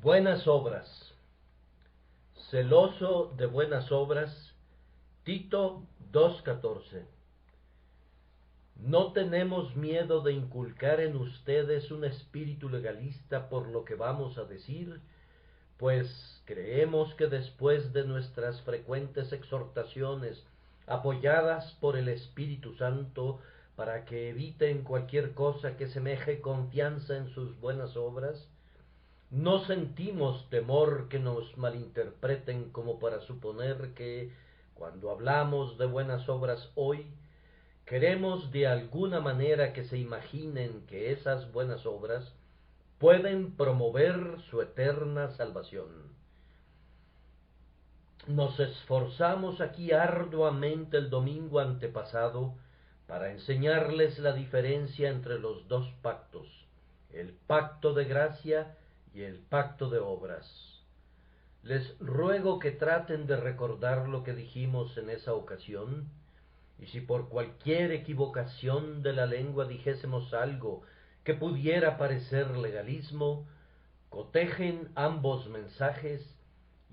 Buenas obras. Celoso de buenas obras. Tito 2:14. No tenemos miedo de inculcar en ustedes un espíritu legalista por lo que vamos a decir, pues creemos que después de nuestras frecuentes exhortaciones, apoyadas por el Espíritu Santo, para que eviten cualquier cosa que semeje confianza en sus buenas obras, no sentimos temor que nos malinterpreten como para suponer que, cuando hablamos de buenas obras hoy, queremos de alguna manera que se imaginen que esas buenas obras pueden promover su eterna salvación. Nos esforzamos aquí arduamente el domingo antepasado para enseñarles la diferencia entre los dos pactos, el pacto de gracia y el pacto de obras. Les ruego que traten de recordar lo que dijimos en esa ocasión, y si por cualquier equivocación de la lengua dijésemos algo que pudiera parecer legalismo, cotejen ambos mensajes,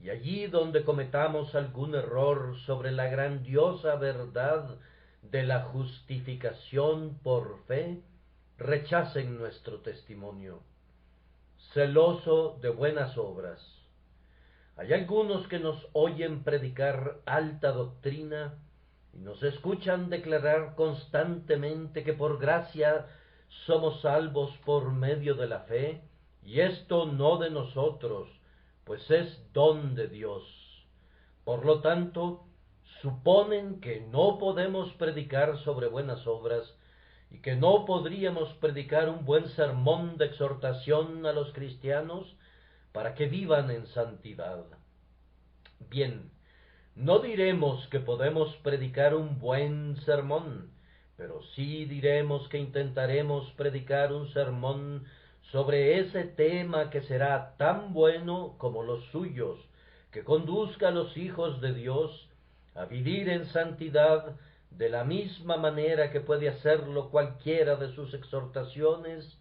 y allí donde cometamos algún error sobre la grandiosa verdad de la justificación por fe, rechacen nuestro testimonio. Celoso de buenas obras. Hay algunos que nos oyen predicar alta doctrina y nos escuchan declarar constantemente que por gracia somos salvos por medio de la fe, y esto no de nosotros, pues es don de Dios. Por lo tanto, suponen que no podemos predicar sobre buenas obras y que no podríamos predicar un buen sermón de exhortación a los cristianos para que vivan en santidad. Bien, no diremos que podemos predicar un buen sermón, pero sí diremos que intentaremos predicar un sermón sobre ese tema que será tan bueno como los suyos, que conduzca a los hijos de Dios a vivir en santidad de la misma manera que puede hacerlo cualquiera de sus exhortaciones,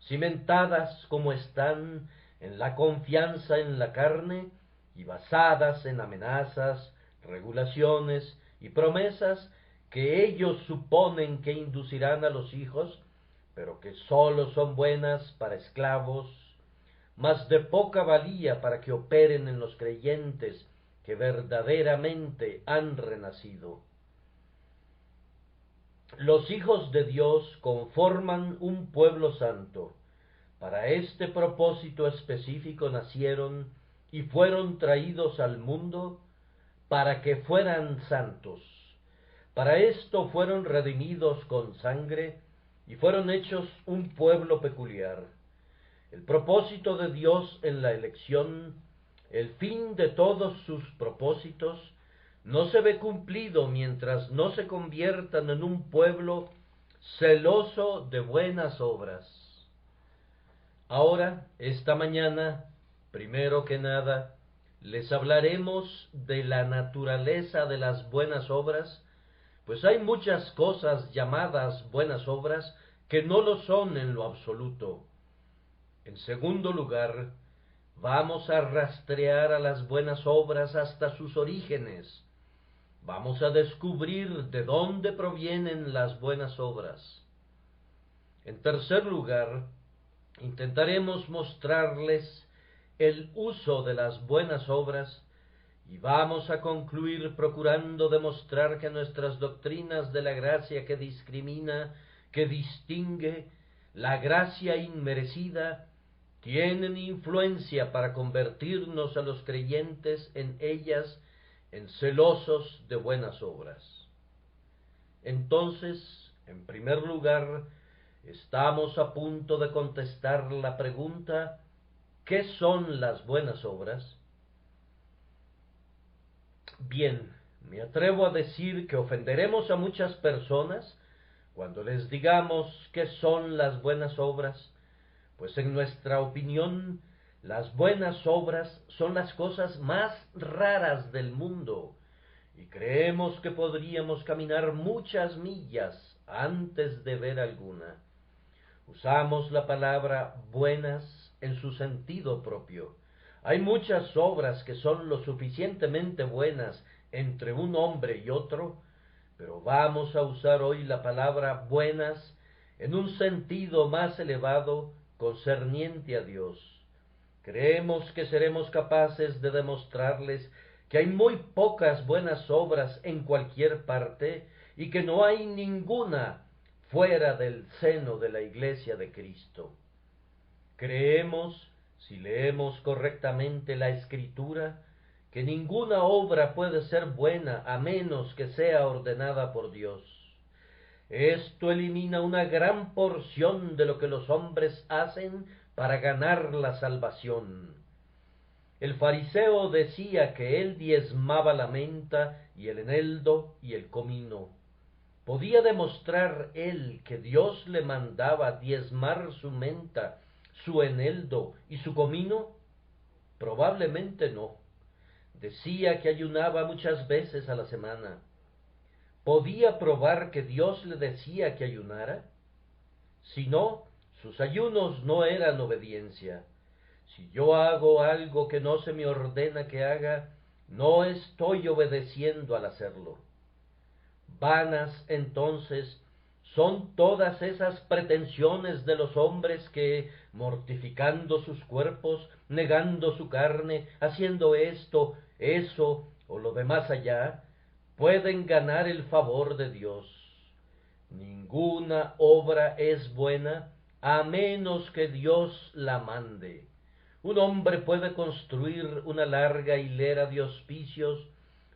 cimentadas como están en la confianza en la carne y basadas en amenazas, regulaciones y promesas que ellos suponen que inducirán a los hijos, pero que sólo son buenas para esclavos, mas de poca valía para que operen en los creyentes que verdaderamente han renacido. Los hijos de Dios conforman un pueblo santo. Para este propósito específico nacieron y fueron traídos al mundo para que fueran santos. Para esto fueron redimidos con sangre y fueron hechos un pueblo peculiar. El propósito de Dios en la elección, el fin de todos sus propósitos, no se ve cumplido mientras no se conviertan en un pueblo celoso de buenas obras. Ahora, esta mañana, primero que nada, les hablaremos de la naturaleza de las buenas obras, pues hay muchas cosas llamadas buenas obras que no lo son en lo absoluto. En segundo lugar, vamos a rastrear a las buenas obras hasta sus orígenes. Vamos a descubrir de dónde provienen las buenas obras. En tercer lugar, intentaremos mostrarles el uso de las buenas obras y vamos a concluir procurando demostrar que nuestras doctrinas de la gracia que discrimina, que distingue, la gracia inmerecida, tienen influencia para convertirnos a los creyentes en ellas en celosos de buenas obras. Entonces, en primer lugar, estamos a punto de contestar la pregunta: ¿qué son las buenas obras? Bien, me atrevo a decir que ofenderemos a muchas personas cuando les digamos qué son las buenas obras, pues en nuestra opinión, las buenas obras son las cosas más raras del mundo, y creemos que podríamos caminar muchas millas antes de ver alguna. Usamos la palabra buenas en su sentido propio, Hay muchas obras que son lo suficientemente buenas entre un hombre y otro, pero vamos a usar hoy la palabra buenas en un sentido más elevado concerniente a Dios. Creemos que seremos capaces de demostrarles que hay muy pocas buenas obras en cualquier parte y que no hay ninguna fuera del seno de la Iglesia de Cristo. Creemos, si leemos correctamente la Escritura, que ninguna obra puede ser buena a menos que sea ordenada por Dios. Esto elimina una gran porción de lo que los hombres hacen para ganar la salvación. El fariseo decía que él diezmaba la menta y el eneldo y el comino. ¿Podía demostrar él que Dios le mandaba diezmar su menta, su eneldo y su comino? Probablemente no. Decía que ayunaba muchas veces a la semana. ¿Podía probar que Dios le decía que ayunara? Si no, sus ayunos no eran obediencia. Si yo hago algo que no se me ordena que haga, no estoy obedeciendo al hacerlo. Vanas, entonces, son todas esas pretensiones de los hombres que, mortificando sus cuerpos, negando su carne, haciendo esto, eso o lo demás allá, pueden ganar el favor de Dios. Ninguna obra es buena a menos que Dios la mande. Un hombre puede construir una larga hilera de hospicios,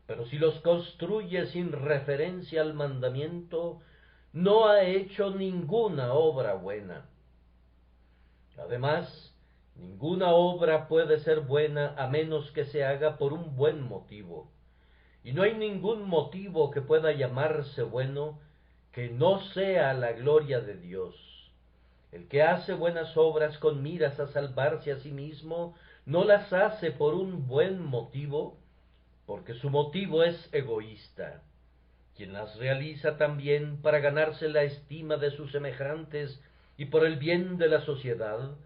pero si los construye sin referencia al mandamiento, no ha hecho ninguna obra buena. Además, ninguna obra puede ser buena a menos que se haga por un buen motivo. Y no hay ningún motivo que pueda llamarse bueno que no sea la gloria de Dios. El que hace buenas obras con miras a salvarse a sí mismo, no las hace por un buen motivo, porque su motivo es egoísta. Quien las realiza también para ganarse la estima de sus semejantes y por el bien de la sociedad,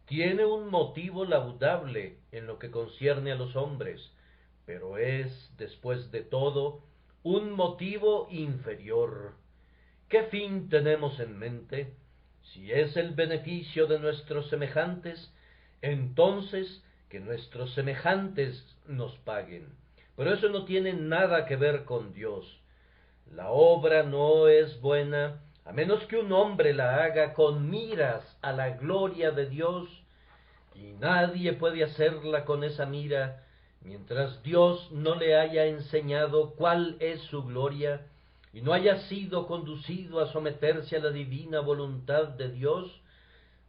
tiene un motivo laudable en lo que concierne a los hombres, pero es, después de todo, un motivo inferior. ¿Qué fin tenemos en mente? Si es el beneficio de nuestros semejantes, entonces que nuestros semejantes nos paguen. Pero eso no tiene nada que ver con Dios. La obra no es buena a menos que un hombre la haga con miras a la gloria de Dios, y nadie puede hacerla con esa mira mientras Dios no le haya enseñado cuál es su gloria y no haya sido conducido a someterse a la divina voluntad de Dios,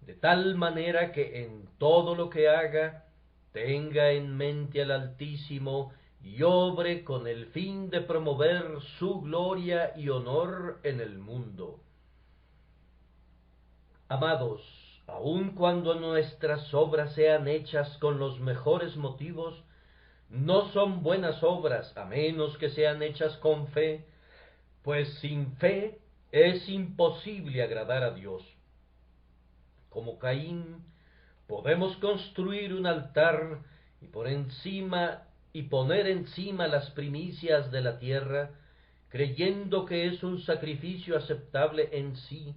de tal manera que en todo lo que haga tenga en mente al Altísimo y obre con el fin de promover su gloria y honor en el mundo. Amados, aun cuando nuestras obras sean hechas con los mejores motivos, no son buenas obras a menos que sean hechas con fe, pues sin fe es imposible agradar a Dios. Como Caín, podemos construir un altar y poner encima las primicias de la tierra, creyendo que es un sacrificio aceptable en sí,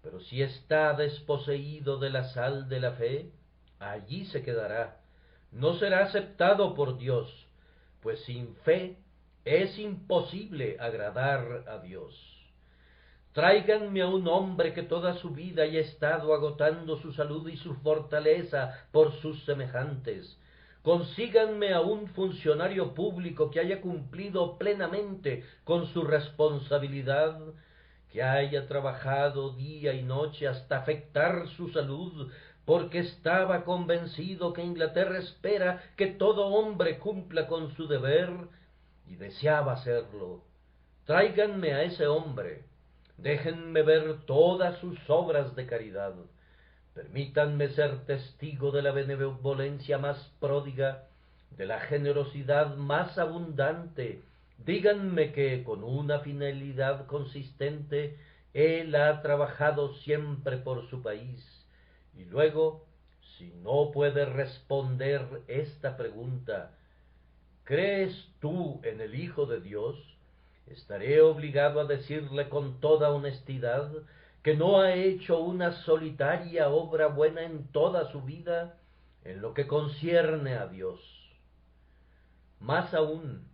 pero si está desposeído de la sal de la fe, allí se quedará, no será aceptado por Dios, pues sin fe es imposible agradar a Dios. Tráiganme a un hombre que toda su vida haya estado agotando su salud y su fortaleza por sus semejantes. Consíganme a un funcionario público que haya cumplido plenamente con su responsabilidad, que haya trabajado día y noche hasta afectar su salud, porque estaba convencido que Inglaterra espera que todo hombre cumpla con su deber, y deseaba hacerlo. Tráiganme a ese hombre. Déjenme ver todas sus obras de caridad. Permítanme ser testigo de la benevolencia más pródiga, de la generosidad más abundante. Díganme que, con una finalidad consistente, él ha trabajado siempre por su país, y luego, Si no puede responder esta pregunta, ¿crees tú en el Hijo de Dios? Estaré obligado a decirle con toda honestidad que no ha hecho una solitaria obra buena en toda su vida en lo que concierne a Dios. Más aún,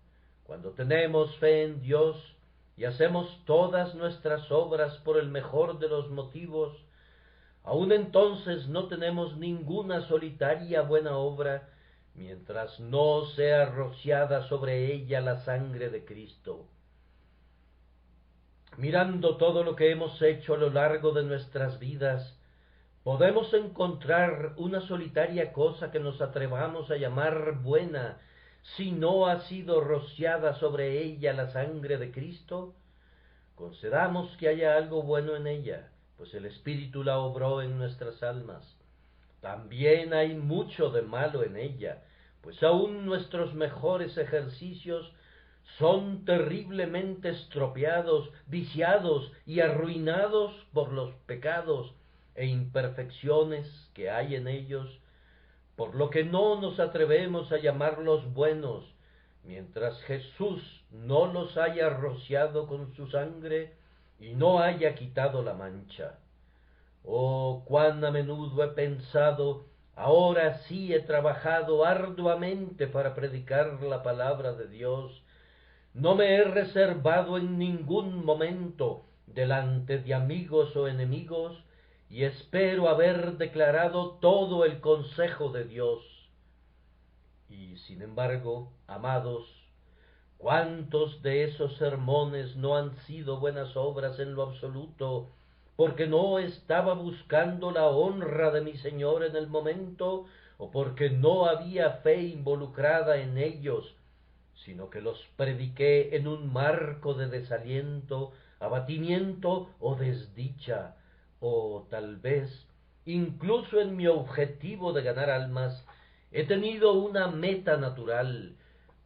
cuando tenemos fe en Dios y hacemos todas nuestras obras por el mejor de los motivos, aun entonces no tenemos ninguna solitaria buena obra mientras no sea rociada sobre ella la sangre de Cristo. Mirando todo lo que hemos hecho a lo largo de nuestras vidas, podemos encontrar una solitaria cosa que nos atrevamos a llamar buena si no ha sido rociada sobre ella la sangre de Cristo. Concedamos que haya algo bueno en ella, pues el Espíritu la obró en nuestras almas. También hay mucho de malo en ella, pues aún nuestros mejores ejercicios son terriblemente estropeados, viciados y arruinados por los pecados e imperfecciones que hay en ellos, por lo que no nos atrevemos a llamarlos buenos, mientras Jesús no los haya rociado con su sangre y no haya quitado la mancha. Oh, cuán a menudo he pensado, ahora sí he trabajado arduamente para predicar la palabra de Dios, no me he reservado en ningún momento delante de amigos o enemigos, y espero haber declarado todo el consejo de Dios. Y sin embargo, amados, ¿cuántos de esos sermones no han sido buenas obras en lo absoluto, porque no estaba buscando la honra de mi Señor en el momento, o porque no había fe involucrada en ellos, sino que los prediqué en un marco de desaliento, abatimiento o desdicha, o tal vez, incluso en mi objetivo de ganar almas, he tenido una meta natural,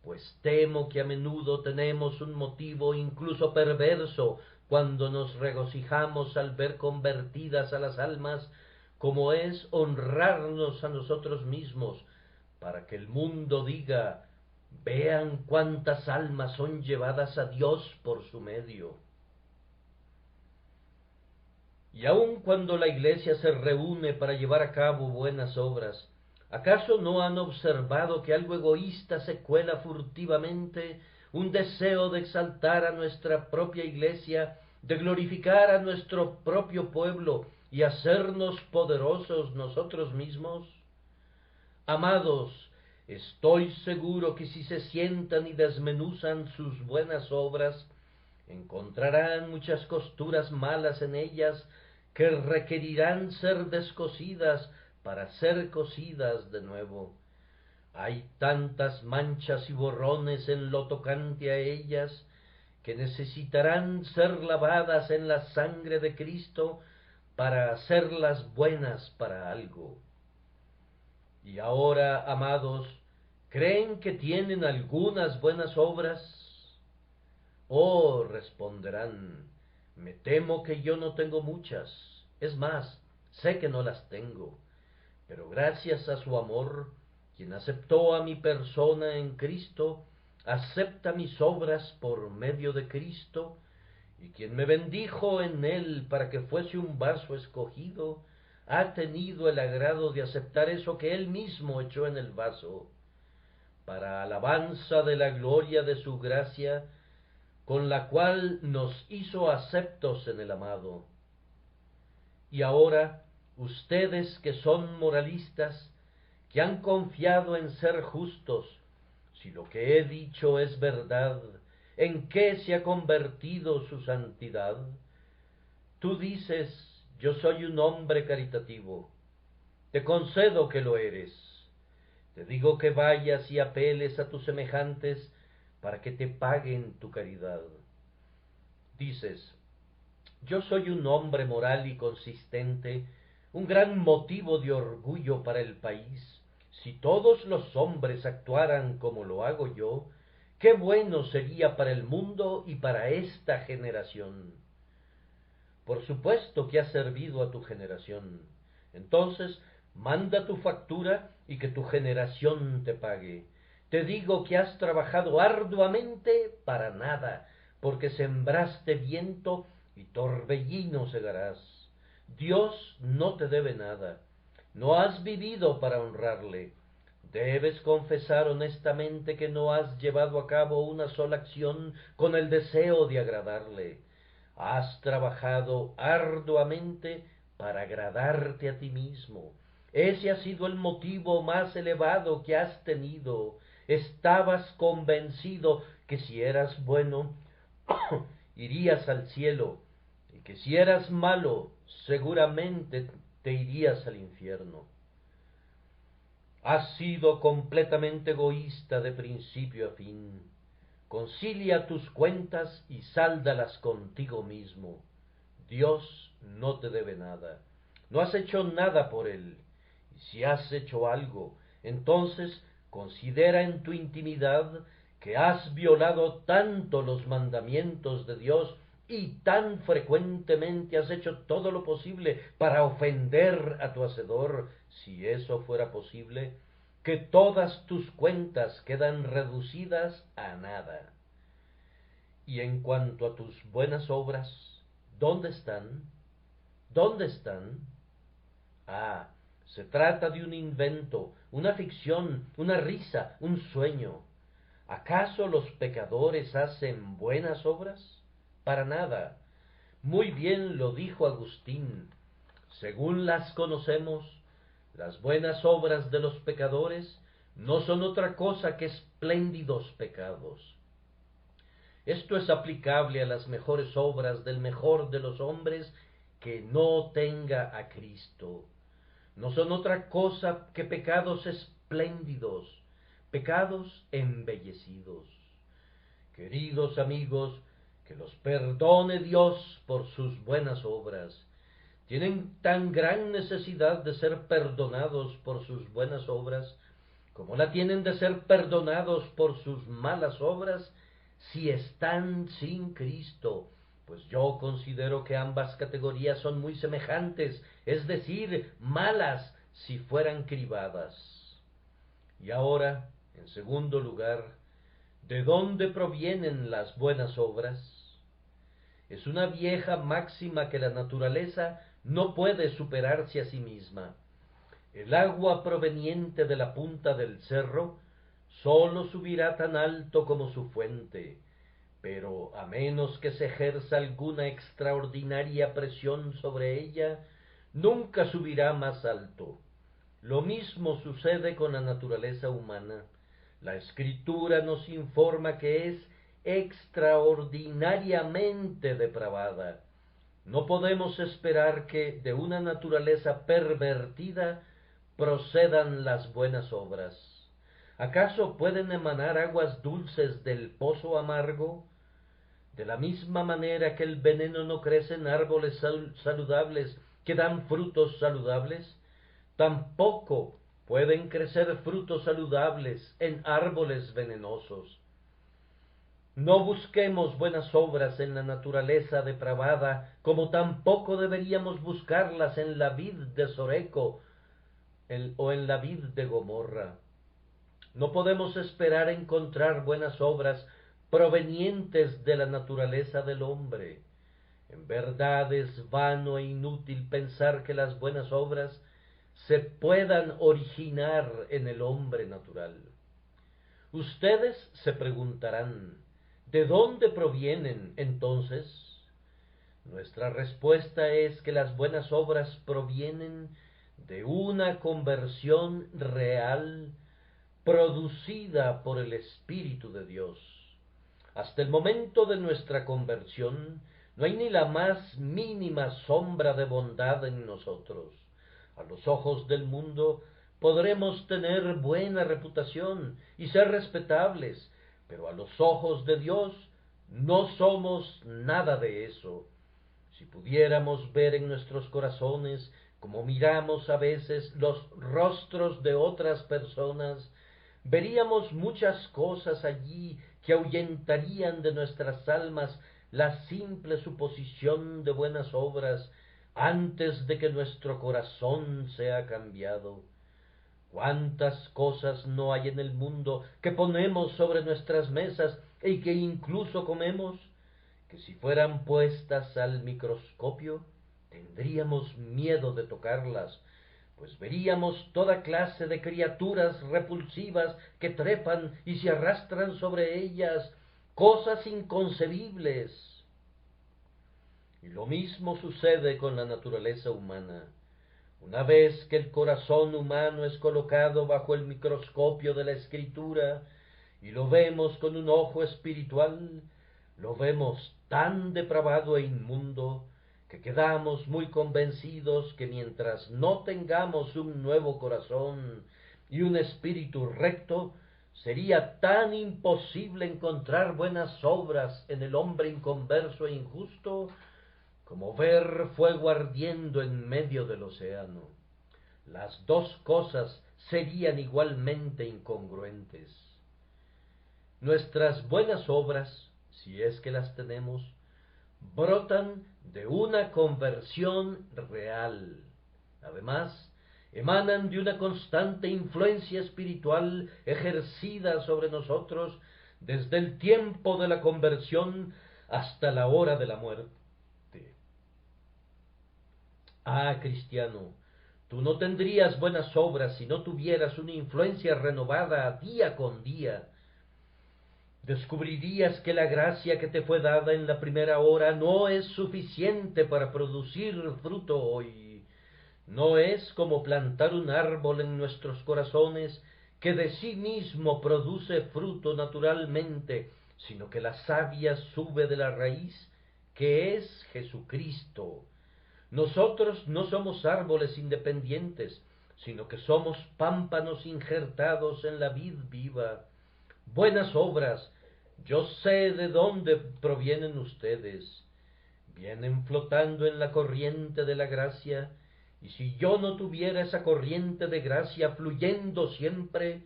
pues temo que a menudo tenemos un motivo incluso perverso cuando nos regocijamos al ver convertidas a las almas, como es honrarnos a nosotros mismos, para que el mundo diga: vean cuántas almas son llevadas a Dios por su medio. Y aun cuando la Iglesia se reúne para llevar a cabo buenas obras, ¿acaso no han observado que algo egoísta se cuela furtivamente, un deseo de exaltar a nuestra propia Iglesia, de glorificar a nuestro propio pueblo y hacernos poderosos nosotros mismos? Amados, estoy seguro que si se sientan y desmenuzan sus buenas obras, encontrarán muchas costuras malas en ellas que requerirán ser descosidas para ser cosidas de nuevo. Hay tantas manchas y borrones en lo tocante a ellas que necesitarán ser lavadas en la sangre de Cristo para hacerlas buenas para algo. Y ahora, amados, ¿creen que tienen algunas buenas obras? Oh, responderán, me temo que yo no tengo muchas, es más, sé que no las tengo, pero gracias a su amor, quien aceptó a mi persona en Cristo, acepta mis obras por medio de Cristo, y quien me bendijo en él para que fuese un vaso escogido, ha tenido el agrado de aceptar eso que él mismo echó en el vaso, para alabanza de la gloria de su gracia, con la cual nos hizo aceptos en el amado. Y ahora, ustedes que son moralistas, que han confiado en ser justos, si lo que he dicho es verdad, ¿en qué se ha convertido su santidad? Tú dices: yo soy un hombre caritativo. Te concedo que lo eres. Te digo que vayas y apeles a tus semejantes para que te paguen tu caridad. Dices: yo soy un hombre moral y consistente, un gran motivo de orgullo para el país. Si todos los hombres actuaran como lo hago yo, qué bueno sería para el mundo y para esta generación. Por supuesto que has servido a tu generación. Entonces, Manda tu factura y que tu generación te pague. Te digo que has trabajado arduamente para nada, porque sembraste viento y torbellino segarás. Dios no te debe nada. No has vivido para honrarle. Debes confesar honestamente que no has llevado a cabo una sola acción con el deseo de agradarle. Has trabajado arduamente para agradarte a ti mismo. Ese ha sido el motivo más elevado que has tenido. Estabas convencido que si eras bueno, irías al cielo, y que si eras malo, seguramente te irías al infierno. Has sido completamente egoísta de principio a fin. Concilia tus cuentas y sáldalas contigo mismo. Dios no te debe nada. No has hecho nada por él. Y si has hecho algo, entonces considera en tu intimidad que has violado tanto los mandamientos de Dios y tan frecuentemente has hecho todo lo posible para ofender a tu Hacedor, si eso fuera posible, que todas tus cuentas quedan reducidas a nada. Y en cuanto a tus buenas obras, ¿dónde están? ¿Dónde están? Ah, se trata de un invento, una ficción, una risa, un sueño. ¿Acaso los pecadores hacen buenas obras? Para nada. Muy bien lo dijo Agustín. Según las conocemos, las buenas obras de los pecadores no son otra cosa que espléndidos pecados. Esto es aplicable a las mejores obras del mejor de los hombres que no tenga a Cristo. No son otra cosa que pecados espléndidos, pecados embellecidos. Queridos amigos, que los perdone Dios por sus buenas obras. Tienen tan gran necesidad de ser perdonados por sus buenas obras, como la tienen de ser perdonados por sus malas obras, si están sin Cristo, pues yo considero que ambas categorías son muy semejantes, es decir, malas si fueran cribadas. Y ahora, en segundo lugar, ¿de dónde provienen las buenas obras? Es una vieja máxima que la naturaleza no puede superarse a sí misma. El agua proveniente de la punta del cerro sólo subirá tan alto como su fuente, pero a menos que se ejerza alguna extraordinaria presión sobre ella, nunca subirá más alto. Lo mismo sucede con la naturaleza humana. La Escritura nos informa que es extraordinariamente depravada. No podemos esperar que de una naturaleza pervertida procedan las buenas obras. ¿Acaso pueden emanar aguas dulces del pozo amargo? De la misma manera que el veneno no crece en árboles saludables que dan frutos saludables, tampoco pueden crecer frutos saludables en árboles venenosos. No busquemos buenas obras en la naturaleza depravada, como tampoco deberíamos buscarlas en la vid de Soreco o en la vid de Gomorra. No podemos esperar encontrar buenas obras provenientes de la naturaleza del hombre. En verdad es vano e inútil pensar que las buenas obras se puedan originar en el hombre natural. Ustedes se preguntarán, ¿de dónde provienen entonces? Nuestra respuesta es que las buenas obras provienen de una conversión real producida por el Espíritu de Dios. Hasta el momento de nuestra conversión no hay ni la más mínima sombra de bondad en nosotros. A los ojos del mundo podremos tener buena reputación y ser respetables, pero a los ojos de Dios no somos nada de eso. Si pudiéramos ver en nuestros corazones, como miramos a veces los rostros de otras personas, veríamos muchas cosas allí que ahuyentarían de nuestras almas la simple suposición de buenas obras, antes de que nuestro corazón sea cambiado. ¿Cuántas cosas no hay en el mundo que ponemos sobre nuestras mesas y que incluso comemos, que si fueran puestas al microscopio tendríamos miedo de tocarlas, pues veríamos toda clase de criaturas repulsivas que trepan y se arrastran sobre ellas, cosas inconcebibles? Y lo mismo sucede con la naturaleza humana. Una vez que el corazón humano es colocado bajo el microscopio de la Escritura y lo vemos con un ojo espiritual, lo vemos tan depravado e inmundo que quedamos muy convencidos que mientras no tengamos un nuevo corazón y un espíritu recto, sería tan imposible encontrar buenas obras en el hombre inconverso e injusto como ver fuego ardiendo en medio del océano. Las dos cosas serían igualmente incongruentes. Nuestras buenas obras, si es que las tenemos, brotan de una conversión real. Además, emanan de una constante influencia espiritual ejercida sobre nosotros desde el tiempo de la conversión hasta la hora de la muerte. Ah, cristiano, tú no tendrías buenas obras si no tuvieras una influencia renovada día con día. Descubrirías que la gracia que te fue dada en la primera hora no es suficiente para producir fruto hoy. No es como plantar un árbol en nuestros corazones que de sí mismo produce fruto naturalmente, sino que la savia sube de la raíz, que es Jesucristo. Nosotros no somos árboles independientes, sino que somos pámpanos injertados en la vid viva. Buenas obras, yo sé de dónde provienen ustedes. Vienen flotando en la corriente de la gracia, y si yo no tuviera esa corriente de gracia fluyendo siempre,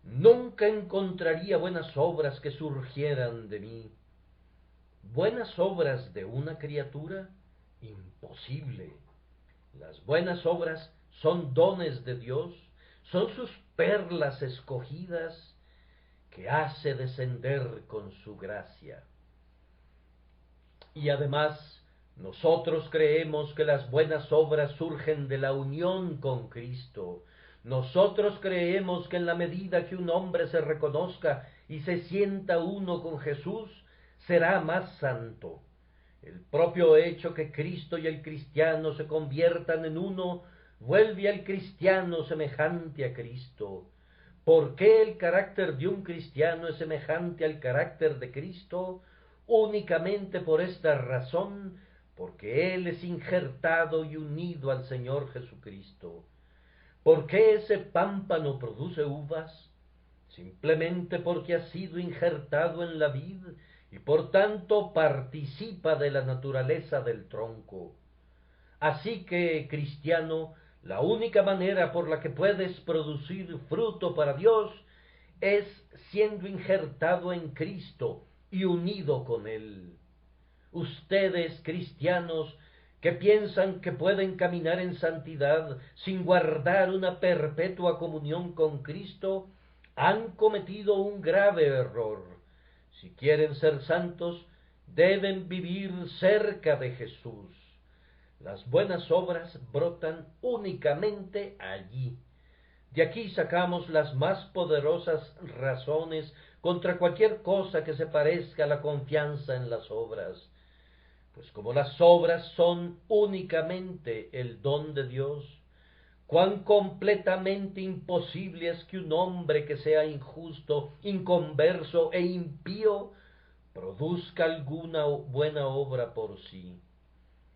nunca encontraría buenas obras que surgieran de mí. ¿Buenas obras de una criatura? Imposible. Las buenas obras son dones de Dios, son sus perlas escogidas que hace descender con su gracia. Y además, nosotros creemos que las buenas obras surgen de la unión con Cristo. Nosotros creemos que en la medida que un hombre se reconozca y se sienta uno con Jesús, será más santo. El propio hecho que Cristo y el cristiano se conviertan en uno vuelve al cristiano semejante a Cristo. ¿Por qué el carácter de un cristiano es semejante al carácter de Cristo? Únicamente por esta razón, porque Él es injertado y unido al Señor Jesucristo. ¿Por qué ese pámpano produce uvas? Simplemente porque ha sido injertado en la vid y por tanto participa de la naturaleza del tronco. Así que, cristiano, la única manera por la que puedes producir fruto para Dios es siendo injertado en Cristo y unido con Él. Ustedes, cristianos, que piensan que pueden caminar en santidad sin guardar una perpetua comunión con Cristo, han cometido un grave error. Si quieren ser santos, deben vivir cerca de Jesús. Las buenas obras brotan únicamente allí. De aquí sacamos las más poderosas razones contra cualquier cosa que se parezca a la confianza en las obras. Pues como las obras son únicamente el don de Dios, cuán completamente imposible es que un hombre que sea injusto, inconverso e impío produzca alguna buena obra por sí.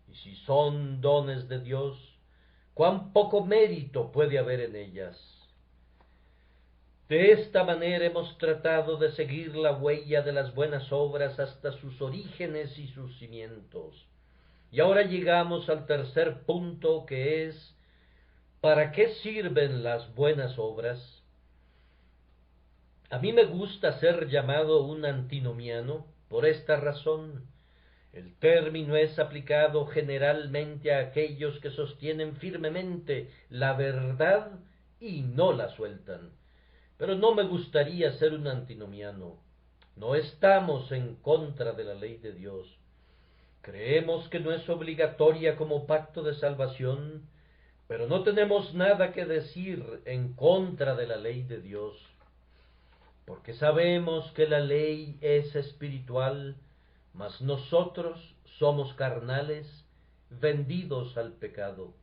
Y si son dones de Dios, cuán poco mérito puede haber en ellas. De esta manera hemos tratado de seguir la huella de las buenas obras hasta sus orígenes y sus cimientos. Y ahora llegamos al tercer punto, que es: ¿para qué sirven las buenas obras? A mí me gusta ser llamado un antinomiano por esta razón. El término es aplicado generalmente a aquellos que sostienen firmemente la verdad y no la sueltan. Pero no me gustaría ser un antinomiano. No estamos en contra de la ley de Dios. Creemos que no es obligatoria como pacto de salvación, pero no tenemos nada que decir en contra de la ley de Dios, porque sabemos que la ley es espiritual, mas nosotros somos carnales, vendidos al pecado.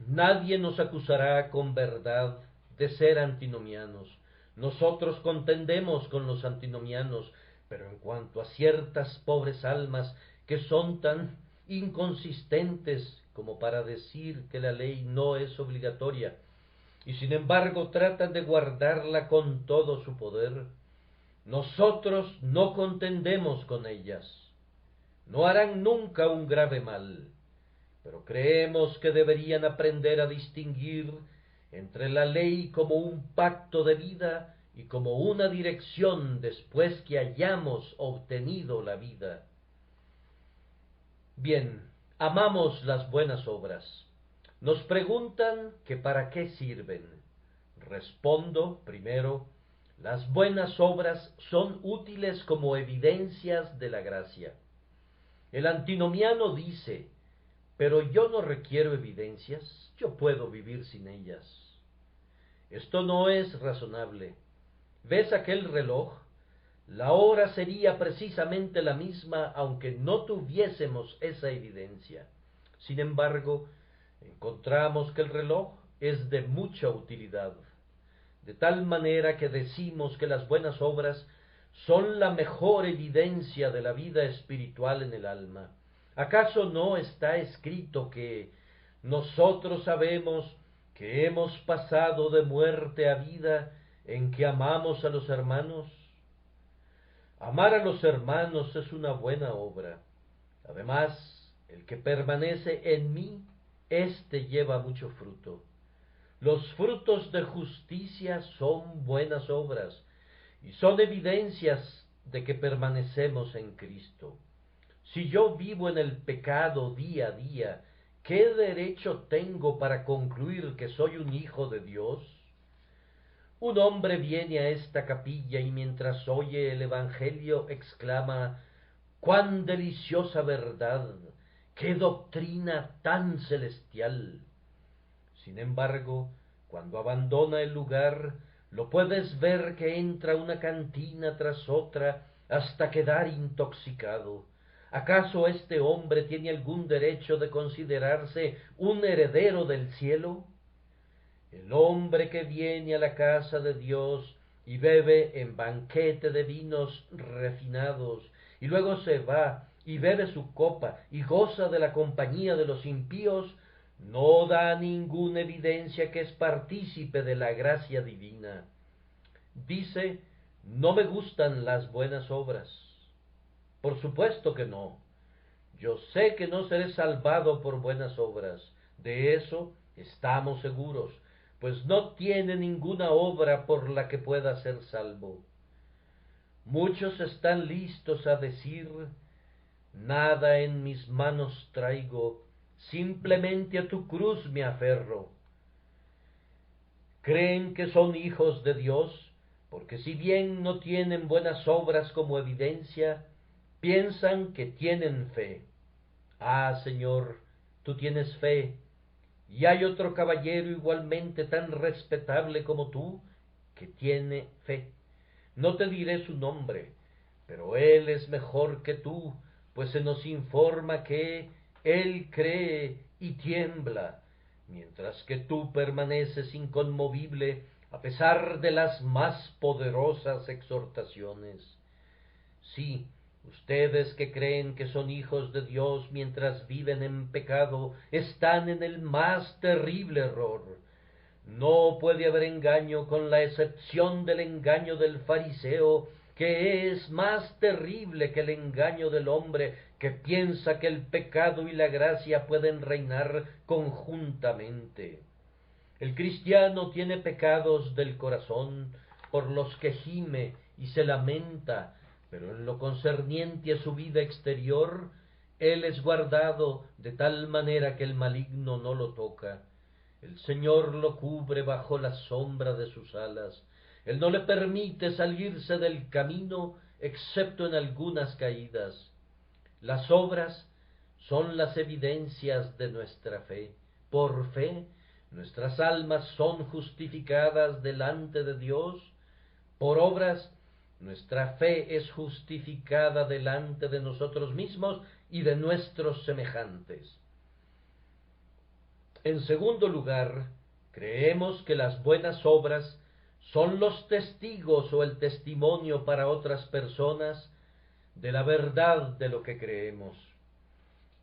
Nadie nos acusará con verdad de ser antinomianos. Nosotros contendemos con los antinomianos, pero en cuanto a ciertas pobres almas que son tan inconsistentes como para decir que la ley no es obligatoria, y sin embargo tratan de guardarla con todo su poder, nosotros no contendemos con ellas. No harán nunca un grave mal, pero creemos que deberían aprender a distinguir entre la ley como un pacto de vida y como una dirección después que hayamos obtenido la vida. Bien, amamos las buenas obras. Nos preguntan que para qué sirven. Respondo, primero, las buenas obras son útiles como evidencias de la gracia. El antinomiano dice, pero yo no requiero evidencias, yo puedo vivir sin ellas. Esto no es razonable. ¿Ves aquel reloj? La hora sería precisamente la misma aunque no tuviésemos esa evidencia. Sin embargo, encontramos que el reloj es de mucha utilidad, de tal manera que decimos que las buenas obras son la mejor evidencia de la vida espiritual en el alma. ¿Acaso no está escrito que nosotros sabemos que hemos pasado de muerte a vida en que amamos a los hermanos? Amar a los hermanos es una buena obra. Además, el que permanece en mí, éste lleva mucho fruto. Los frutos de justicia son buenas obras y son evidencias de que permanecemos en Cristo. Si yo vivo en el pecado día a día, ¿qué derecho tengo para concluir que soy un hijo de Dios? Un hombre viene a esta capilla y mientras oye el Evangelio exclama: ¡cuán deliciosa verdad! ¡Qué doctrina tan celestial! Sin embargo, cuando abandona el lugar, lo puedes ver que entra una cantina tras otra hasta quedar intoxicado. ¿Acaso este hombre tiene algún derecho de considerarse un heredero del cielo? El hombre que viene a la casa de Dios y bebe en banquete de vinos refinados, y luego se va y bebe su copa y goza de la compañía de los impíos, no da ninguna evidencia que es partícipe de la gracia divina. Dice, no me gustan las buenas obras. Por supuesto que no. Yo sé que no seré salvado por buenas obras. De eso estamos seguros, pues no tiene ninguna obra por la que pueda ser salvo. Muchos están listos a decir, nada en mis manos traigo, simplemente a tu cruz me aferro. Creen que son hijos de Dios, porque si bien no tienen buenas obras como evidencia, piensan que tienen fe. Ah, Señor, tú tienes fe, y hay otro caballero igualmente tan respetable como tú, que tiene fe. No te diré su nombre, pero él es mejor que tú, pues se nos informa que él cree y tiembla, mientras que tú permaneces inconmovible a pesar de las más poderosas exhortaciones. Sí, ustedes que creen que son hijos de Dios mientras viven en pecado, están en el más terrible error. No puede haber engaño con la excepción del engaño del fariseo, que es más terrible que el engaño del hombre que piensa que el pecado y la gracia pueden reinar conjuntamente. El cristiano tiene pecados del corazón por los que gime y se lamenta, pero en lo concerniente a su vida exterior, él es guardado de tal manera que el maligno no lo toca. El Señor lo cubre bajo la sombra de sus alas. Él no le permite salirse del camino, excepto en algunas caídas. Las obras son las evidencias de nuestra fe. Por fe, nuestras almas son justificadas delante de Dios. Por obras, nuestra fe es justificada delante de nosotros mismos y de nuestros semejantes. En segundo lugar, creemos que las buenas obras son los testigos o el testimonio para otras personas de la verdad de lo que creemos.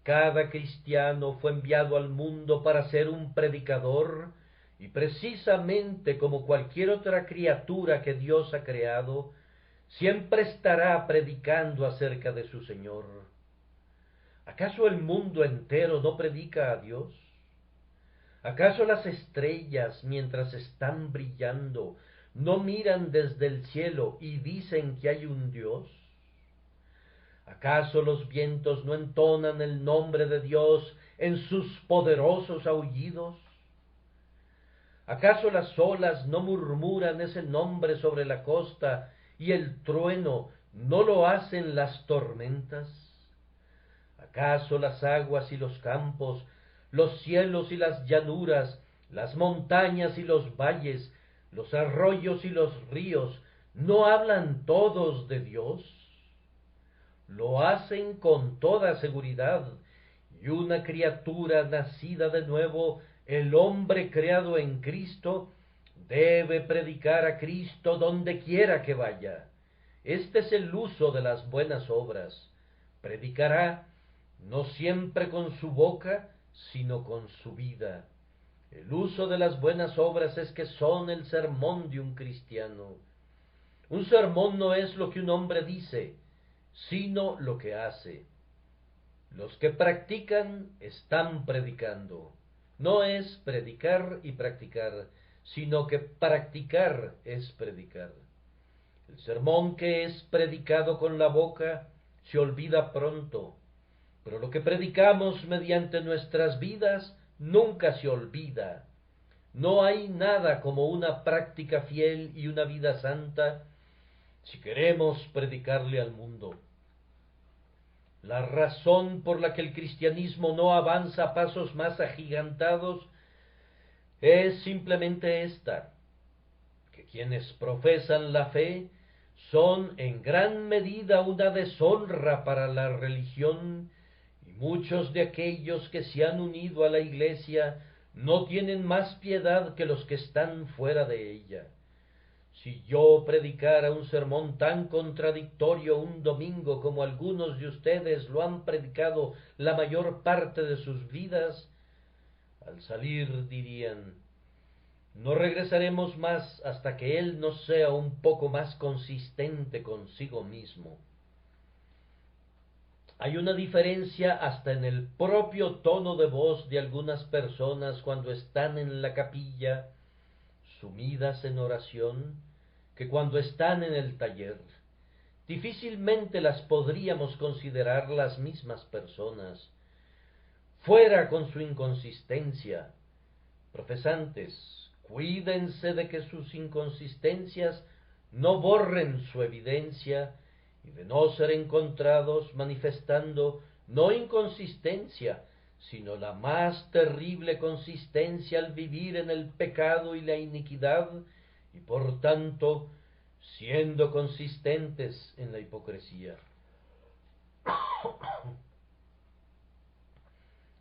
Cada cristiano fue enviado al mundo para ser un predicador, y precisamente como cualquier otra criatura que Dios ha creado, siempre estará predicando acerca de su Señor. ¿Acaso el mundo entero no predica a Dios? ¿Acaso las estrellas, mientras están brillando, no miran desde el cielo y dicen que hay un Dios? ¿Acaso los vientos no entonan el nombre de Dios en sus poderosos aullidos? ¿Acaso las olas no murmuran ese nombre sobre la costa y el trueno no lo hacen las tormentas? ¿Acaso las aguas y los campos, los cielos y las llanuras, las montañas y los valles, los arroyos y los ríos, no hablan todos de Dios? Lo hacen con toda seguridad, y una criatura nacida de nuevo, el hombre creado en Cristo, debe predicar a Cristo donde quiera que vaya. Este es el uso de las buenas obras. Predicará no siempre con su boca, sino con su vida. El uso de las buenas obras es que son el sermón de un cristiano. Un sermón no es lo que un hombre dice, sino lo que hace. Los que practican están predicando. No es predicar y practicar, sino que practicar es predicar. El sermón que es predicado con la boca se olvida pronto, pero lo que predicamos mediante nuestras vidas nunca se olvida. No hay nada como una práctica fiel y una vida santa si queremos predicarle al mundo. La razón por la que el cristianismo no avanza a pasos más agigantados es simplemente esta, que quienes profesan la fe son en gran medida una deshonra para la religión, y muchos de aquellos que se han unido a la Iglesia no tienen más piedad que los que están fuera de ella. Si yo predicara un sermón tan contradictorio un domingo como algunos de ustedes lo han predicado la mayor parte de sus vidas, al salir dirían: no regresaremos más hasta que él no sea un poco más consistente consigo mismo. Hay una diferencia hasta en el propio tono de voz de algunas personas cuando están en la capilla, sumidas en oración, que cuando están en el taller. Difícilmente las podríamos considerar las mismas personas. Fuera con su inconsistencia. Profesantes, cuídense de que sus inconsistencias no borren su evidencia y de no ser encontrados manifestando no inconsistencia, sino la más terrible consistencia al vivir en el pecado y la iniquidad, y por tanto siendo consistentes en la hipocresía.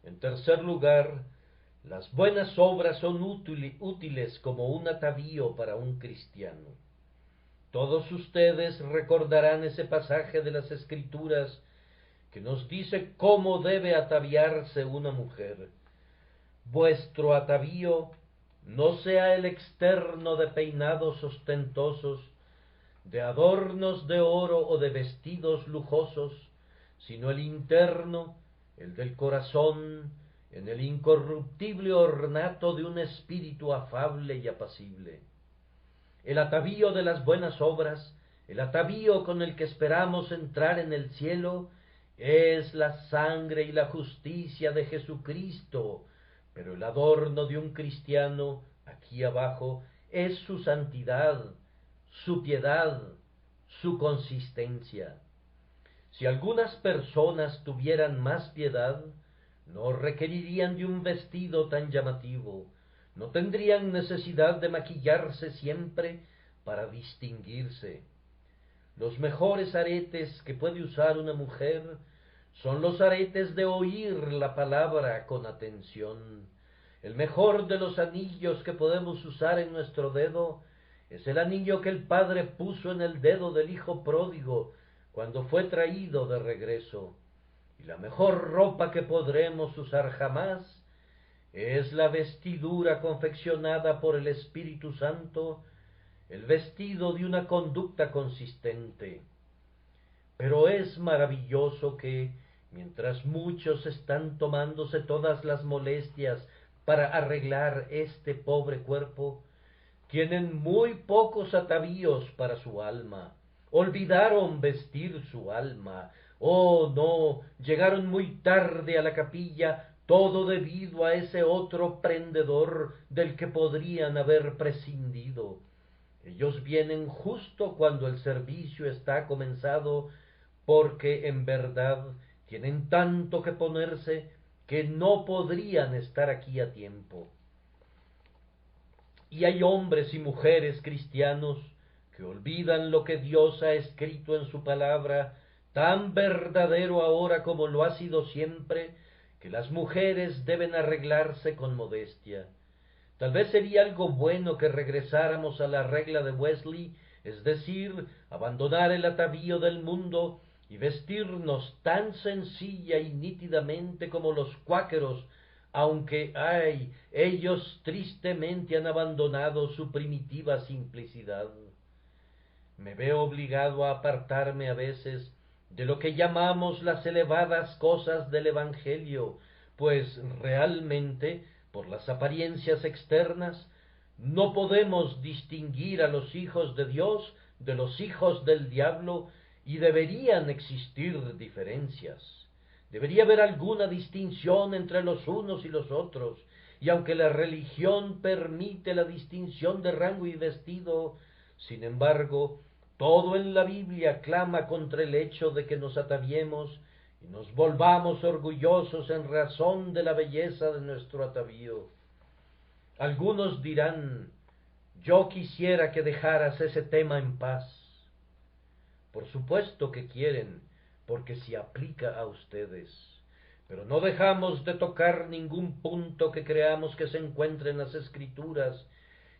En tercer lugar, las buenas obras son útiles como un atavío para un cristiano. Todos ustedes recordarán ese pasaje de las Escrituras que nos dice cómo debe ataviarse una mujer. Vuestro atavío no sea el externo de peinados ostentosos, de adornos de oro o de vestidos lujosos, sino el interno, el del corazón, en el incorruptible ornato de un espíritu afable y apacible. El atavío de las buenas obras El atavío con el que esperamos entrar en el cielo es la sangre y la justicia de Jesucristo, pero el adorno de un cristiano, aquí abajo, es su santidad, su piedad, su consistencia. Si algunas personas tuvieran más piedad, no requerirían de un vestido tan llamativo, no tendrían necesidad de maquillarse siempre para distinguirse. Los mejores aretes que puede usar una mujer son los aretes de oír la palabra con atención. El mejor de los anillos que podemos usar en nuestro dedo es el anillo que el padre puso en el dedo del hijo pródigo cuando fue traído de regreso. Y la mejor ropa que podremos usar jamás es la vestidura confeccionada por el Espíritu Santo, el vestido de una conducta consistente. Pero es maravilloso que, mientras muchos están tomándose todas las molestias para arreglar este pobre cuerpo, tienen muy pocos atavíos para su alma, olvidaron vestir su alma, oh no, llegaron muy tarde a la capilla, todo debido a ese otro prendedor del que podrían haber prescindido. Ellos vienen justo cuando el servicio está comenzado, porque en verdad tienen tanto que ponerse que no podrían estar aquí a tiempo. Y hay hombres y mujeres cristianos que olvidan lo que Dios ha escrito en su palabra, tan verdadero ahora como lo ha sido siempre, que las mujeres deben arreglarse con modestia. Tal vez sería algo bueno que regresáramos a la regla de Wesley, es decir, abandonar el atavío del mundo y vestirnos tan sencilla y nítidamente como los cuáqueros, aunque, ay, ellos tristemente han abandonado su primitiva simplicidad. Me veo obligado a apartarme a veces de lo que llamamos las elevadas cosas del Evangelio, pues realmente, por las apariencias externas, no podemos distinguir a los hijos de Dios de los hijos del diablo, y deberían existir diferencias. Debería haber alguna distinción entre los unos y los otros, y aunque la religión permite la distinción de rango y vestido, sin embargo, todo en la Biblia clama contra el hecho de que nos ataviemos y nos volvamos orgullosos en razón de la belleza de nuestro atavío. Algunos dirán, yo quisiera que dejaras ese tema en paz. Por supuesto que quieren, porque se aplica a ustedes. Pero no dejamos de tocar ningún punto que creamos que se encuentre en las Escrituras,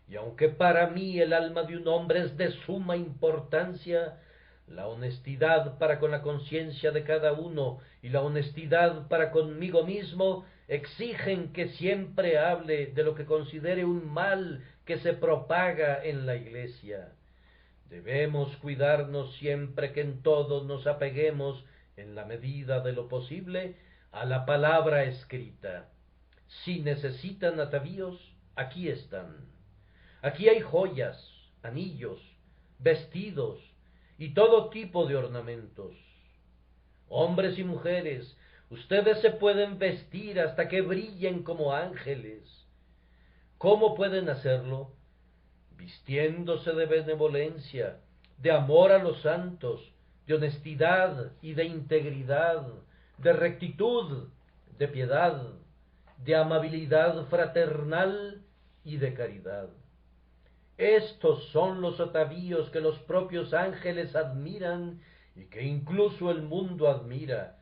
y aunque para mí el alma de un hombre es de suma importancia, la honestidad para con la conciencia de cada uno y la honestidad para conmigo mismo exigen que siempre hable de lo que considere un mal que se propaga en la Iglesia. Debemos cuidarnos siempre que en todo nos apeguemos, en la medida de lo posible, a la palabra escrita. Si necesitan atavíos, aquí están. Aquí hay joyas, anillos, vestidos y todo tipo de ornamentos. Hombres y mujeres, ustedes se pueden vestir hasta que brillen como ángeles. ¿Cómo pueden hacerlo? Vistiéndose de benevolencia, de amor a los santos, de honestidad y de integridad, de rectitud, de piedad, de amabilidad fraternal y de caridad. Estos son los atavíos que los propios ángeles admiran y que incluso el mundo admira,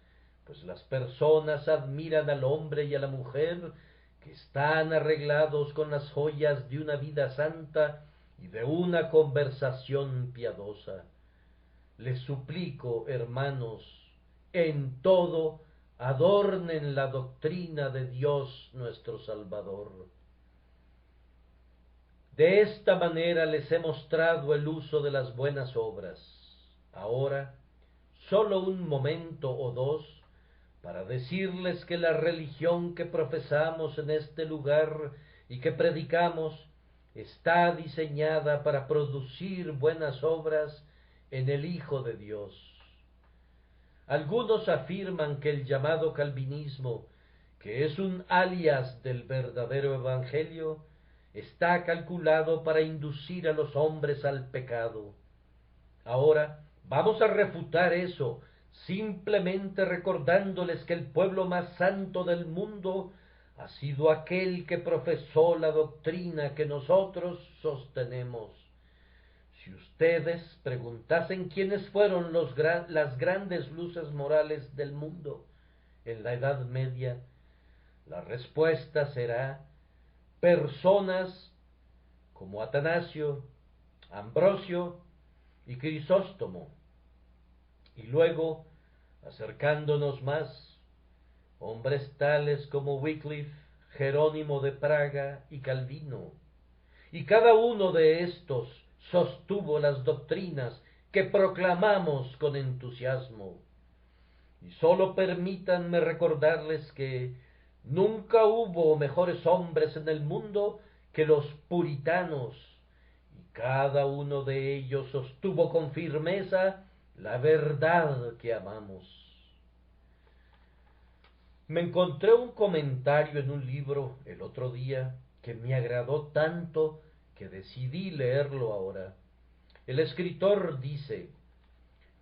pues las personas admiran al hombre y a la mujer que están arreglados con las joyas de una vida santa y de una conversación piadosa. Les suplico, hermanos, en todo adornen la doctrina de Dios nuestro Salvador. De esta manera les he mostrado el uso de las buenas obras. Ahora, solo un momento o dos, para decirles que la religión que profesamos en este lugar y que predicamos está diseñada para producir buenas obras en el Hijo de Dios. Algunos afirman que el llamado calvinismo, que es un alias del verdadero evangelio, está calculado para inducir a los hombres al pecado. Ahora vamos a refutar eso, simplemente recordándoles que el pueblo más santo del mundo ha sido aquel que profesó la doctrina que nosotros sostenemos. Si ustedes preguntasen quiénes fueron las grandes luces morales del mundo en la Edad Media, la respuesta será personas como Atanasio, Ambrosio y Crisóstomo. Y luego, acercándonos más, hombres tales como Wycliffe, Jerónimo de Praga y Calvino. Y cada uno de estos sostuvo las doctrinas que proclamamos con entusiasmo. Y sólo permítanme recordarles que nunca hubo mejores hombres en el mundo que los puritanos, y cada uno de ellos sostuvo con firmeza la verdad que amamos. Me encontré un comentario en un libro el otro día que me agradó tanto que decidí leerlo ahora. El escritor dice: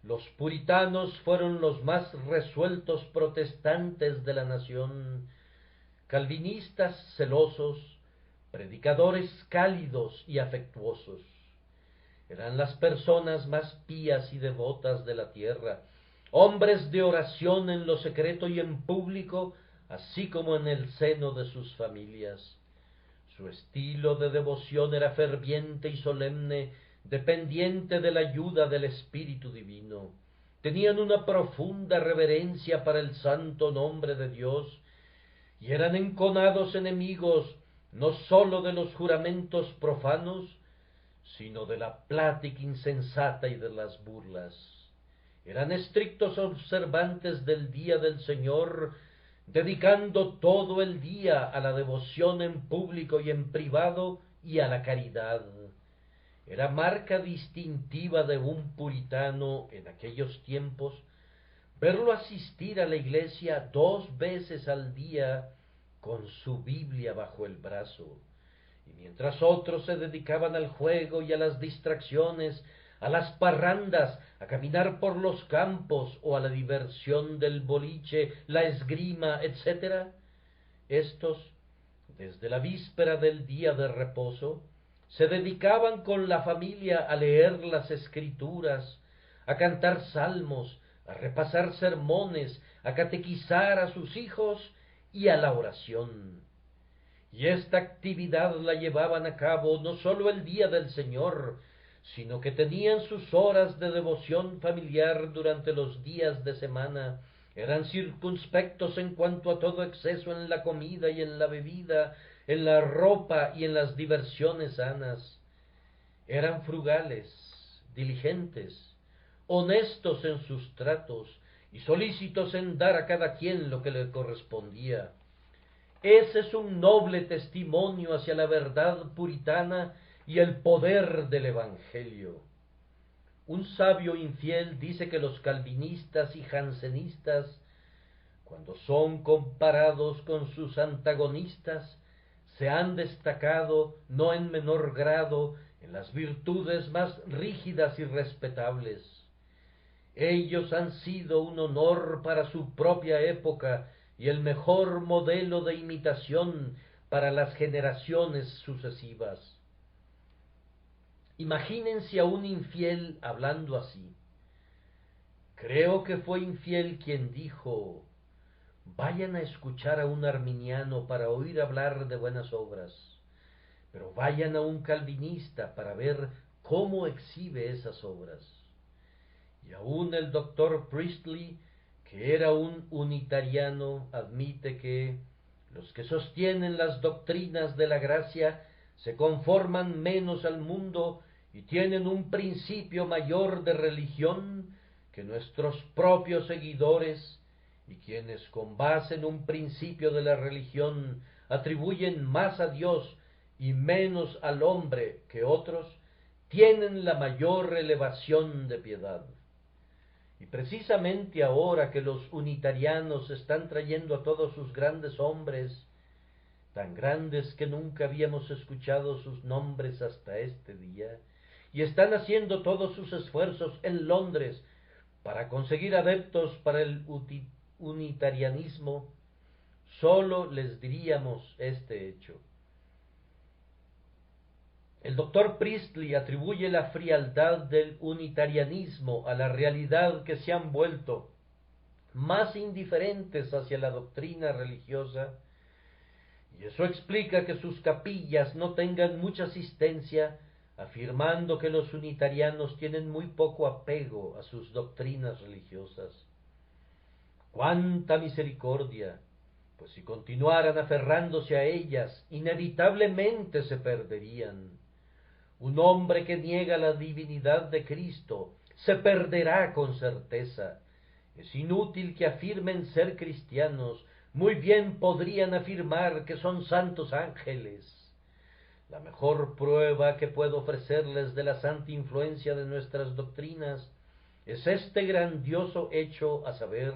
los puritanos fueron los más resueltos protestantes de la nación, calvinistas celosos, predicadores cálidos y afectuosos. Eran las personas más pías y devotas de la tierra, hombres de oración en lo secreto y en público, así como en el seno de sus familias. Su estilo de devoción era ferviente y solemne, dependiente de la ayuda del Espíritu Divino. Tenían una profunda reverencia para el santo nombre de Dios, y eran enconados enemigos no sólo de los juramentos profanos, sino de la plática insensata y de las burlas. Eran estrictos observantes del día del Señor, dedicando todo el día a la devoción en público y en privado y a la caridad. Era marca distintiva de un puritano en aquellos tiempos verlo asistir a la iglesia 2 veces al día con su Biblia bajo el brazo. Y mientras otros se dedicaban al juego y a las distracciones, a las parrandas, a caminar por los campos o a la diversión del boliche, la esgrima, etc., estos, desde la víspera del día de reposo, se dedicaban con la familia a leer las Escrituras, a cantar salmos, a repasar sermones, a catequizar a sus hijos y a la oración. Y esta actividad la llevaban a cabo no sólo el día del Señor, sino que tenían sus horas de devoción familiar durante los días de semana. Eran circunspectos en cuanto a todo exceso en la comida y en la bebida, en la ropa y en las diversiones sanas. Eran frugales, diligentes, honestos en sus tratos y solícitos en dar a cada quien lo que le correspondía. Ese es un noble testimonio hacia la verdad puritana y el poder del Evangelio. Un sabio infiel dice que los calvinistas y jansenistas, cuando son comparados con sus antagonistas, se han destacado no en menor grado en las virtudes más rígidas y respetables. Ellos han sido un honor para su propia época y el mejor modelo de imitación para las generaciones sucesivas. Imagínense a un infiel hablando así. Creo que fue infiel quien dijo: vayan a escuchar a un arminiano para oír hablar de buenas obras, pero vayan a un calvinista para ver cómo exhibe esas obras. Y aún el doctor Priestley, que era un unitariano, admite que los que sostienen las doctrinas de la gracia se conforman menos al mundo y tienen un principio mayor de religión que nuestros propios seguidores, y quienes con base en un principio de la religión atribuyen más a Dios y menos al hombre que otros, tienen la mayor elevación de piedad. Y precisamente ahora que los unitarianos están trayendo a todos sus grandes hombres, tan grandes que nunca habíamos escuchado sus nombres hasta este día, y están haciendo todos sus esfuerzos en Londres para conseguir adeptos para el unitarianismo, solo les diríamos este hecho. El doctor Priestley atribuye la frialdad del unitarianismo a la realidad que se han vuelto más indiferentes hacia la doctrina religiosa, y eso explica que sus capillas no tengan mucha asistencia, afirmando que los unitarianos tienen muy poco apego a sus doctrinas religiosas. ¡Cuánta misericordia! Pues si continuaran aferrándose a ellas, inevitablemente se perderían. Un hombre que niega la divinidad de Cristo se perderá con certeza. Es inútil que afirmen ser cristianos, muy bien podrían afirmar que son santos ángeles. La mejor prueba que puedo ofrecerles de la santa influencia de nuestras doctrinas es este grandioso hecho, a saber,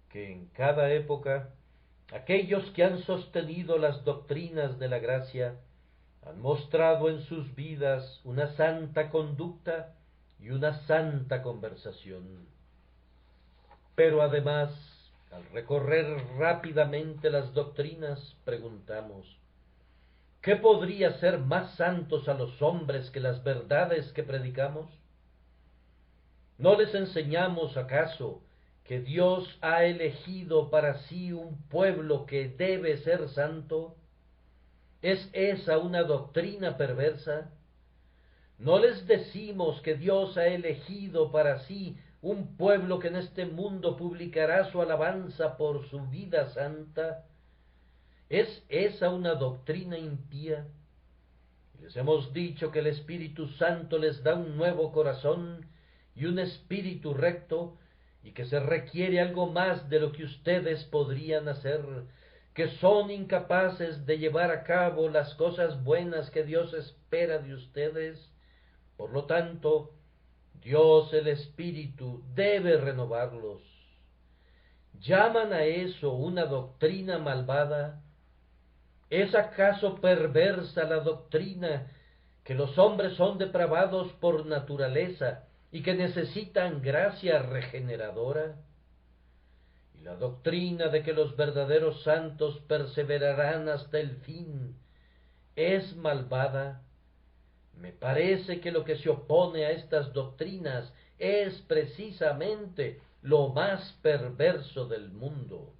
que en cada época aquellos que han sostenido las doctrinas de la gracia han mostrado en sus vidas una santa conducta y una santa conversación. Pero además, al recorrer rápidamente las doctrinas, preguntamos, ¿qué podría ser más santos a los hombres que las verdades que predicamos? ¿No les enseñamos acaso que Dios ha elegido para sí un pueblo que debe ser santo? ¿Es esa una doctrina perversa? ¿No les decimos que Dios ha elegido para sí un pueblo que en este mundo publicará su alabanza por su vida santa? ¿Es esa una doctrina impía? Y les hemos dicho que el Espíritu Santo les da un nuevo corazón y un espíritu recto, y que se requiere algo más de lo que ustedes podrían hacer, que son incapaces de llevar a cabo las cosas buenas que Dios espera de ustedes. Por lo tanto, Dios el Espíritu debe renovarlos. ¿Llaman a eso una doctrina malvada? ¿Es acaso perversa la doctrina que los hombres son depravados por naturaleza y que necesitan gracia regeneradora? Y la doctrina de que los verdaderos santos perseverarán hasta el fin es malvada. Me parece que lo que se opone a estas doctrinas es precisamente lo más perverso del mundo.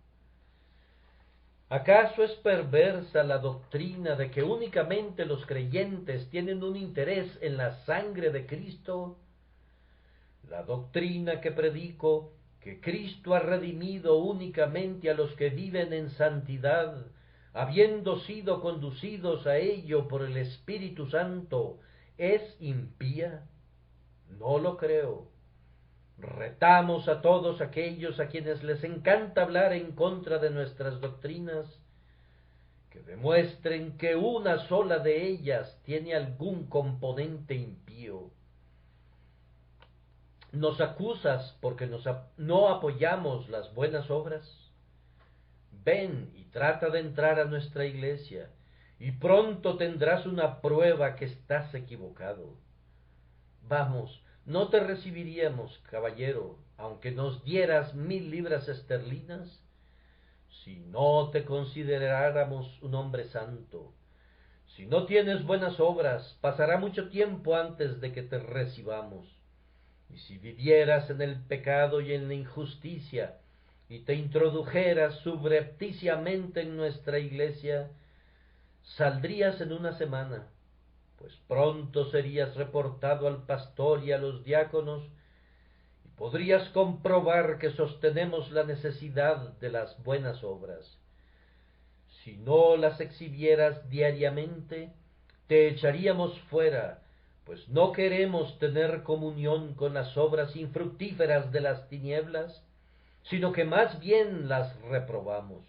¿Acaso es perversa la doctrina de que únicamente los creyentes tienen un interés en la sangre de Cristo? La doctrina que predico, que Cristo ha redimido únicamente a los que viven en santidad, habiendo sido conducidos a ello por el Espíritu Santo, ¿es impía? No lo creo. Retamos a todos aquellos a quienes les encanta hablar en contra de nuestras doctrinas, que demuestren que una sola de ellas tiene algún componente impío. ¿Nos acusas porque no apoyamos las buenas obras? Ven y trata de entrar a nuestra iglesia, y pronto tendrás una prueba que estás equivocado. Vamos, no te recibiríamos, caballero, aunque nos dieras 1000 libras esterlinas, si no te consideráramos un hombre santo. Si no tienes buenas obras, pasará mucho tiempo antes de que te recibamos. Y si vivieras en el pecado y en la injusticia, y te introdujeras subrepticiamente en nuestra iglesia, saldrías en una semana, pues pronto serías reportado al pastor y a los diáconos, y podrías comprobar que sostenemos la necesidad de las buenas obras. Si no las exhibieras diariamente, te echaríamos fuera, pues no queremos tener comunión con las obras infructíferas de las tinieblas, sino que más bien las reprobamos.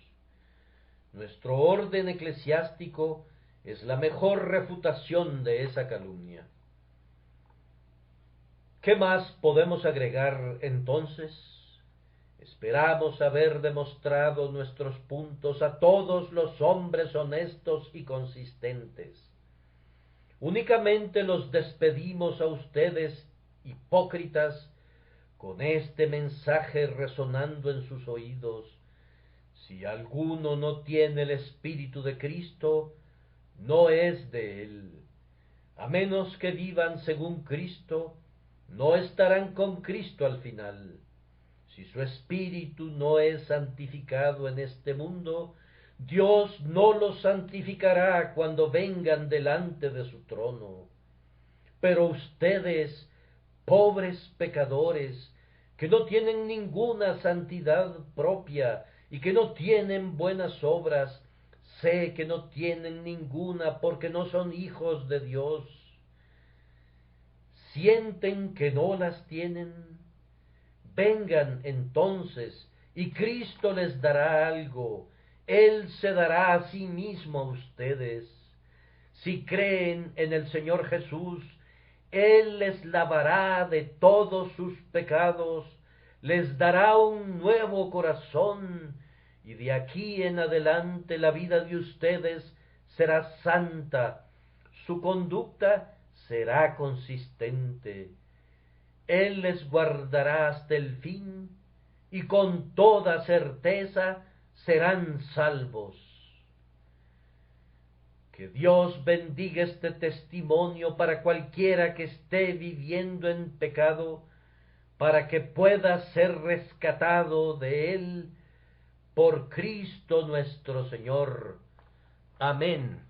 Nuestro orden eclesiástico es la mejor refutación de esa calumnia. ¿Qué más podemos agregar entonces? Esperamos haber demostrado nuestros puntos a todos los hombres honestos y consistentes. Únicamente los despedimos a ustedes, hipócritas, con este mensaje resonando en sus oídos: si alguno no tiene el Espíritu de Cristo, no es de él. A menos que vivan según Cristo, no estarán con Cristo al final. Si su espíritu no es santificado en este mundo, Dios no los santificará cuando vengan delante de su trono. Pero ustedes, pobres pecadores, que no tienen ninguna santidad propia y que no tienen buenas obras, sé que no tienen ninguna porque no son hijos de Dios. ¿Sienten que no las tienen? Vengan entonces, y Cristo les dará algo. Él se dará a sí mismo a ustedes. Si creen en el Señor Jesús, Él les lavará de todos sus pecados, les dará un nuevo corazón, y de aquí en adelante la vida de ustedes será santa, su conducta será consistente. Él les guardará hasta el fin, y con toda certeza serán salvos. Que Dios bendiga este testimonio para cualquiera que esté viviendo en pecado, para que pueda ser rescatado de él por Cristo nuestro Señor. Amén.